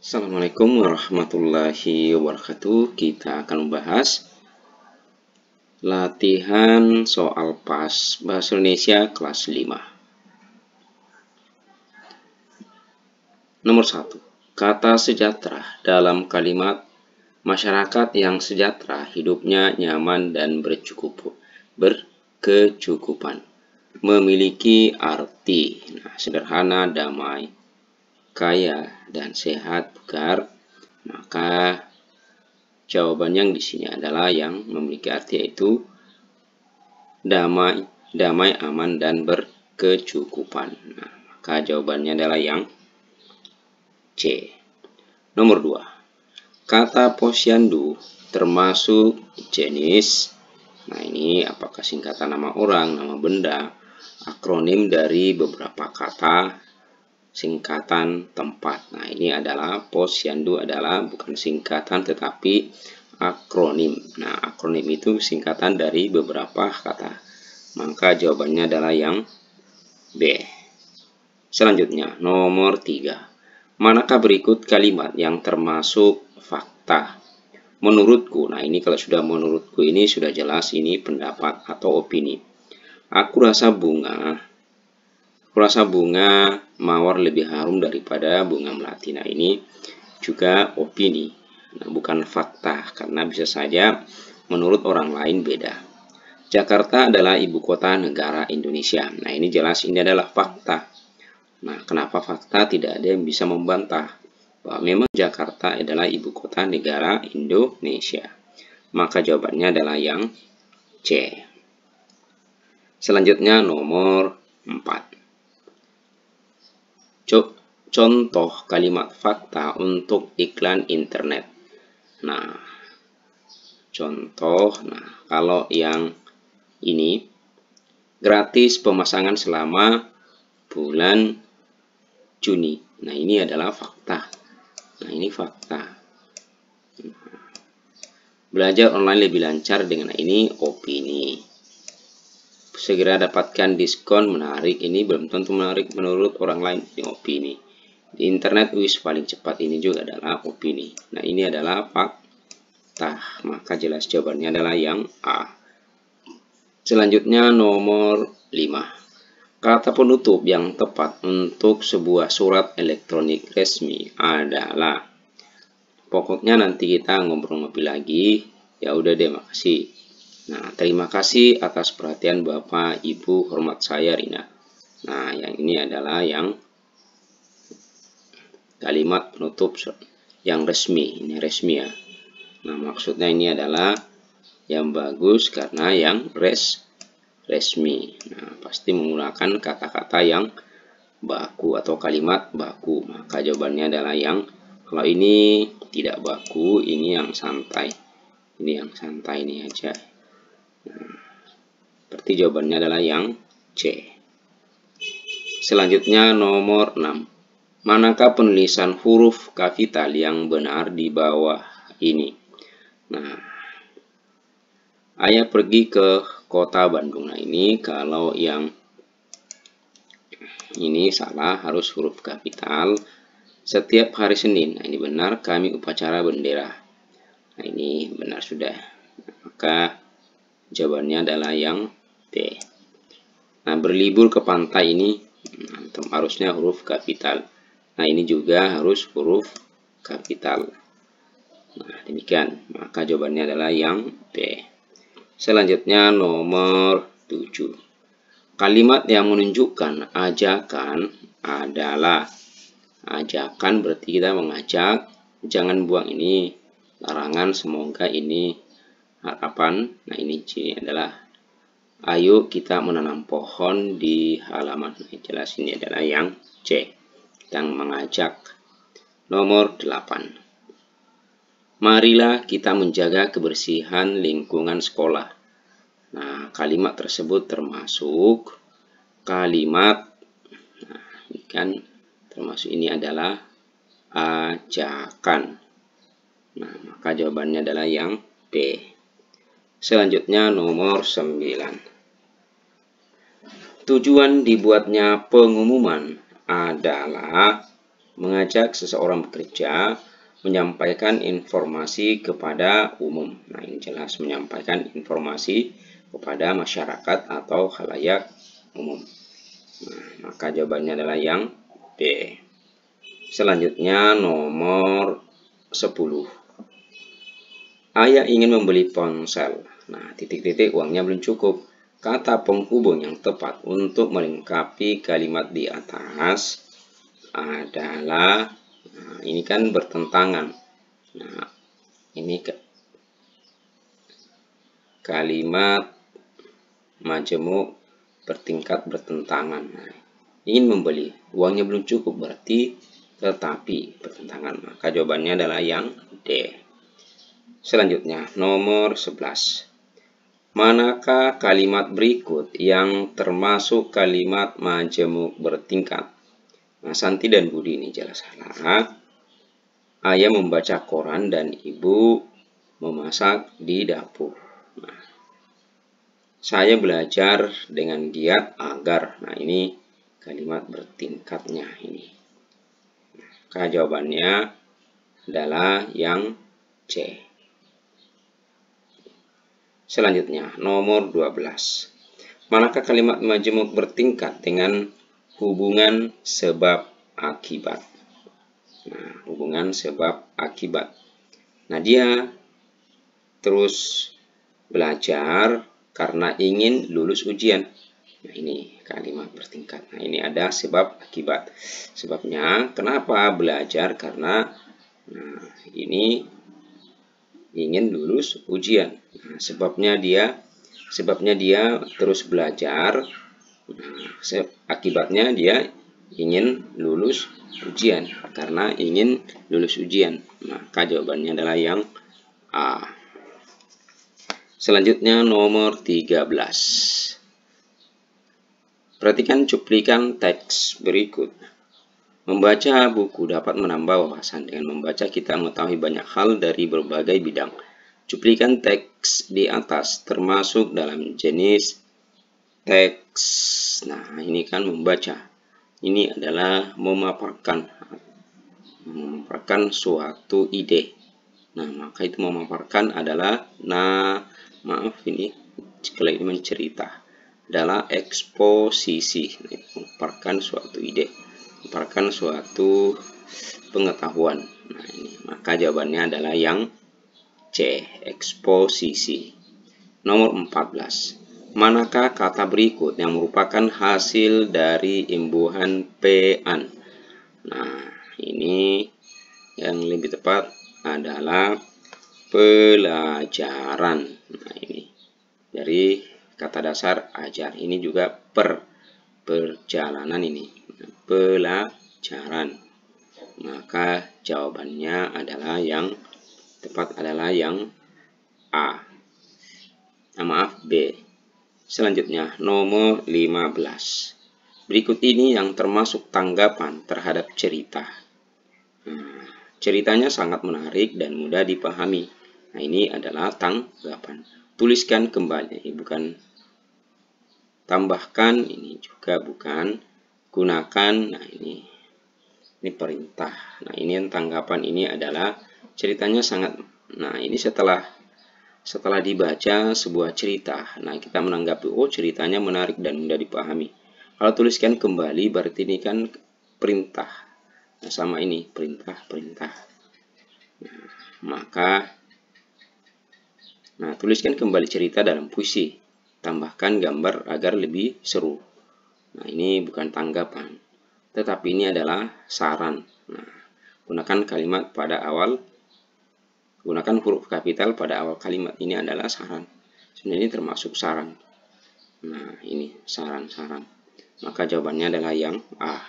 Assalamualaikum warahmatullahi wabarakatuh. Kita akan membahas latihan soal PAS Bahasa Indonesia kelas 5. Nomor 1. Kata sejahtera dalam kalimat masyarakat yang sejahtera hidupnya nyaman dan berkecukupan. Memiliki arti sederhana, damai, kaya dan sehat, bugar. Maka jawaban yang di sini adalah yang memiliki arti yaitu damai, aman dan berkecukupan. Maka jawabannya adalah yang C. Nomor 2. Kata posyandu termasuk jenis. Ini apakah singkatan nama orang, nama benda, akronim dari beberapa kata, singkatan tempat. Ini adalah posyandu adalah bukan singkatan tetapi akronim. Akronim itu singkatan dari beberapa kata. Maka jawabannya adalah yang B. Selanjutnya, nomor 3. Manakah berikut kalimat yang termasuk fakta? Menurutku. Ini kalau sudah menurutku ini sudah jelas ini pendapat atau opini. Aku rasa bunga mawar lebih harum daripada bunga melati. Ini juga opini, bukan fakta, karena bisa saja menurut orang lain beda. Jakarta adalah ibu kota negara Indonesia. Ini jelas ini adalah fakta. Kenapa fakta? Tidak ada yang bisa membantah bahwa memang Jakarta adalah ibu kota negara Indonesia. Maka jawabannya adalah yang C. Selanjutnya nomor 4. Contoh kalimat fakta untuk iklan internet. Contoh, kalau yang ini gratis pemasangan selama bulan Juni. Ini adalah fakta. Ini fakta. Belajar online lebih lancar dengan ini opini. Segera dapatkan diskon menarik. Ini belum tentu menarik menurut orang lain. Ini opini. Di internet wis paling cepat. Ini juga adalah opini. Ini adalah fakta. Maka jelas jawabannya adalah yang A. Selanjutnya nomor 5. Kata penutup yang tepat untuk sebuah surat elektronik resmi adalah. Pokoknya nanti kita ngobrol lebih lagi. Ya udah deh, makasih. Terima kasih atas perhatian Bapak, Ibu, hormat saya Rina. Yang ini adalah yang kalimat penutup yang resmi. Ini resmi ya. Maksudnya ini adalah yang bagus karena yang resmi. Pasti menggunakan kata-kata yang baku atau kalimat baku. Maka jawabannya adalah yang, kalau ini tidak baku, ini yang santai. Ini yang santai ini aja. Berarti jawabannya adalah yang C. Selanjutnya nomor 6. Manakah penulisan huruf kapital yang benar di bawah ini? Ayah pergi ke kota Bandung. Ini kalau yang ini salah, harus huruf kapital. Setiap hari Senin. Ini benar, kami upacara bendera. Ini benar sudah. Maka jawabannya adalah yang D. Berlibur ke pantai ini harusnya huruf kapital. Ini juga harus huruf kapital. Demikian. Maka jawabannya adalah yang D. Selanjutnya nomor 7. Kalimat yang menunjukkan ajakan adalah. Ajakan berarti kita mengajak, jangan buang ini, larangan semoga ini, harapan. Ini C adalah ayo kita menanam pohon di halaman. Jelas ini adalah yang C, yang mengajak. Nomor 8. Marilah kita menjaga kebersihan lingkungan sekolah. Kalimat tersebut termasuk kalimat, termasuk ini adalah ajakan. Maka jawabannya adalah yang D. Selanjutnya nomor 9. Tujuan dibuatnya pengumuman adalah. mengajak seseorang bekerja, menyampaikan informasi kepada umum. Nah, ini jelas menyampaikan informasi kepada masyarakat atau khalayak umum. Nah, maka jawabannya adalah yang B. Selanjutnya nomor 10. Ayah ingin membeli ponsel. Nah, titik-titik uangnya belum cukup. Kata penghubung yang tepat untuk melengkapi kalimat di atas adalah, nah, ini kan bertentangan. Nah, ini kalimat majemuk bertingkat bertentangan. Nah, ingin membeli, uangnya belum cukup, berarti tetapi bertentangan. Maka jawabannya adalah yang D. Selanjutnya, nomor 11. Manakah kalimat berikut yang termasuk kalimat majemuk bertingkat? Nah, Santi dan Budi ini jelas salah. Ayah membaca koran dan ibu memasak di dapur. Nah, saya belajar dengan giat agar. Nah, ini kalimat bertingkatnya ini. Maka jawabannya adalah yang C. Selanjutnya, nomor 12. Manakah kalimat majemuk bertingkat dengan hubungan sebab akibat? Nah, hubungan sebab akibat. Nah, dia terus belajar karena ingin lulus ujian. Nah, ini kalimat bertingkat. Nah, ini ada sebab akibat. Sebabnya, kenapa belajar? Karena ini ingin lulus ujian. Nah, sebabnya dia terus belajar. Nah, akibatnya dia ingin lulus ujian karena ingin lulus ujian. Maka jawabannya adalah yang A. Selanjutnya nomor 13. Perhatikan cuplikan teks berikut. Membaca buku dapat menambah wawasan. Dengan membaca kita mengetahui banyak hal dari berbagai bidang. Cuplikan teks di atas termasuk dalam jenis teks. Nah, ini kan membaca. Ini adalah memaparkan suatu ide. Nah, maka itu memaparkan adalah, kalau ini mencerita, adalah eksposisi. Memaparkan suatu ide. Memaparkan suatu pengetahuan. Nah, ini maka jawabannya adalah yang C, eksposisi. Nomor 14. Manakah kata berikut yang merupakan hasil dari imbuhan P-an? Nah, ini yang lebih tepat adalah pelajaran. Nah, ini dari kata dasar ajar. Ini juga perjalanan ini. Pelajaran. Maka jawabannya adalah yang tepat adalah yang A. B. Selanjutnya nomor 15. Berikut ini yang termasuk tanggapan terhadap cerita. Nah, ceritanya sangat menarik dan mudah dipahami. Nah, ini adalah tanggapan. Tuliskan kembali, bukan tambahkan, ini juga bukan gunakan. Nah, ini perintah. Nah, ini yang tanggapan ini adalah ceritanya sangat. Nah, ini setelah dibaca sebuah cerita, nah kita menanggapi, oh ceritanya menarik dan mudah dipahami. Kalau tuliskan kembali berarti ini kan perintah. Nah, sama ini perintah. Nah, maka tuliskan kembali cerita dalam puisi. Tambahkan gambar agar lebih seru. Nah, ini bukan tanggapan, tetapi ini adalah saran. Nah, gunakan kalimat pada awal. Gunakan huruf kapital pada awal kalimat. Ini adalah saran. Sebenarnya ini termasuk saran. Nah, ini saran. Maka jawabannya adalah yang A.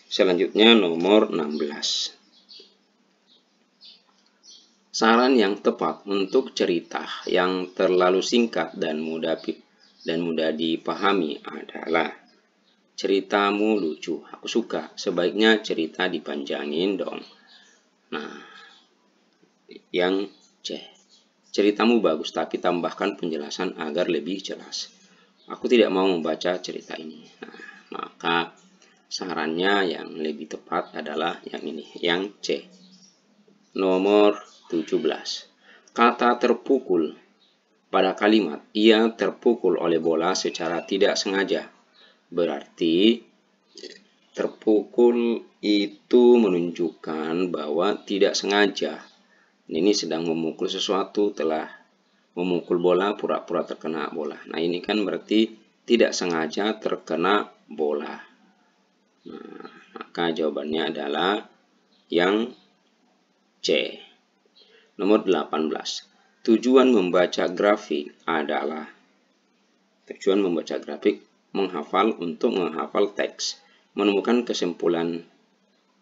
Selanjutnya nomor 16. Saran yang tepat untuk cerita yang terlalu singkat dan mudah dipahami adalah, ceritamu lucu, aku suka, sebaiknya cerita dipanjangin dong. Nah, yang C. Ceritamu bagus, tapi tambahkan penjelasan agar lebih jelas. Aku tidak mau membaca cerita ini. Nah, maka sarannya yang lebih tepat adalah yang ini, yang C. Nomor 17. Kata terpukul pada kalimat ia terpukul oleh bola secara tidak sengaja. Berarti terpukul itu menunjukkan bahwa tidak sengaja. Ini sedang memukul sesuatu, telah memukul bola, pura-pura terkena bola. Nah, ini kan berarti tidak sengaja terkena bola. Nah, maka jawabannya adalah yang C. Nomor 18. Tujuan membaca grafik adalah menghafal untuk menghafal teks, menemukan kesimpulan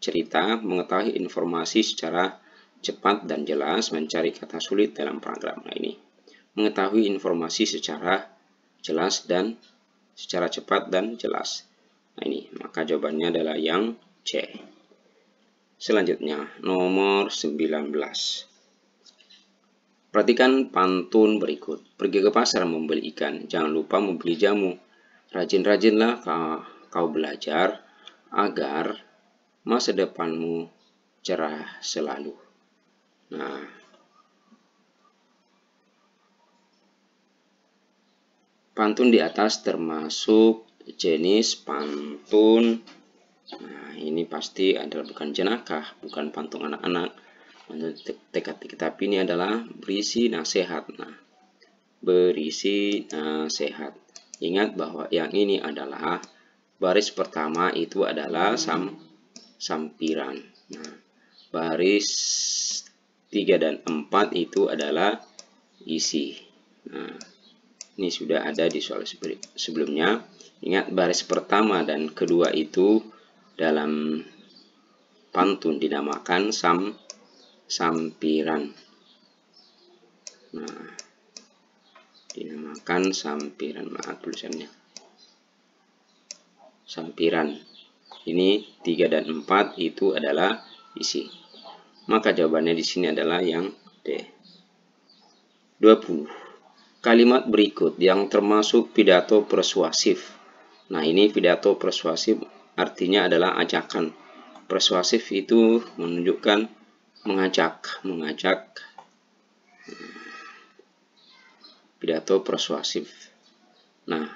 cerita, mengetahui informasi secara cepat dan jelas, mencari kata sulit dalam paragraf. Nah, ini mengetahui informasi secara jelas dan secara cepat dan jelas. Nah, ini maka jawabannya adalah yang C. Selanjutnya nomor 19. Perhatikan pantun berikut. Pergi ke pasar membeli ikan, jangan lupa membeli jamu. Rajin-rajinlah kau belajar agar masa depanmu cerah selalu. Nah, pantun di atas termasuk jenis pantun. Nah, ini pasti adalah bukan jenakah, bukan pantun anak-anak. Teka-teki, tapi ini adalah berisi nasihat. Nah, berisi nasihat. Ingat bahwa yang ini adalah baris pertama itu adalah sampiran. Nah, baris 3 dan 4 itu adalah isi. Nah, ini sudah ada di soal sebelumnya. Ingat, baris pertama dan kedua itu dalam pantun dinamakan sampiran. Nah, dinamakan sampiran. Maaf tulisannya. Sampiran. Ini 3 dan 4 itu adalah isi. Maka jawabannya di sini adalah yang D. 20. Kalimat berikut yang termasuk pidato persuasif. Nah, ini pidato persuasif artinya adalah ajakan. Persuasif itu menunjukkan mengajak. Pidato persuasif. Nah,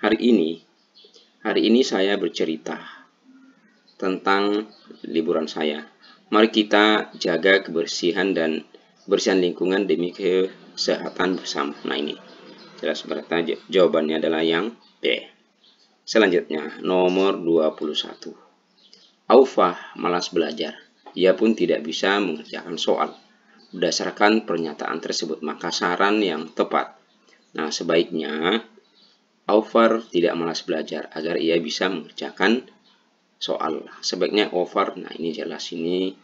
hari ini saya bercerita tentang liburan saya. Mari kita jaga kebersihan dan kebersihan lingkungan demi kesehatan bersama. Nah, ini jelas berarti jawabannya adalah yang B. Selanjutnya nomor 21. Aufah malas belajar. Ia pun tidak bisa mengerjakan soal. Berdasarkan pernyataan tersebut, maka saran yang tepat. Nah, sebaiknya Aufah tidak malas belajar agar ia bisa mengerjakan soal. Sebaiknya Aufah, nah ini jelas, ini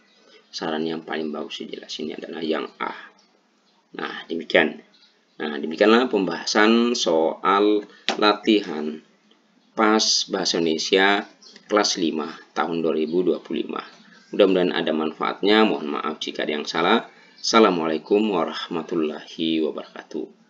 saran yang paling bagus jelas ini adalah yang A. Nah, demikianlah pembahasan soal latihan PAS Bahasa Indonesia kelas 5 tahun 2025. Mudah-mudahan ada manfaatnya. Mohon maaf jika ada yang salah. Assalamualaikum warahmatullahi wabarakatuh.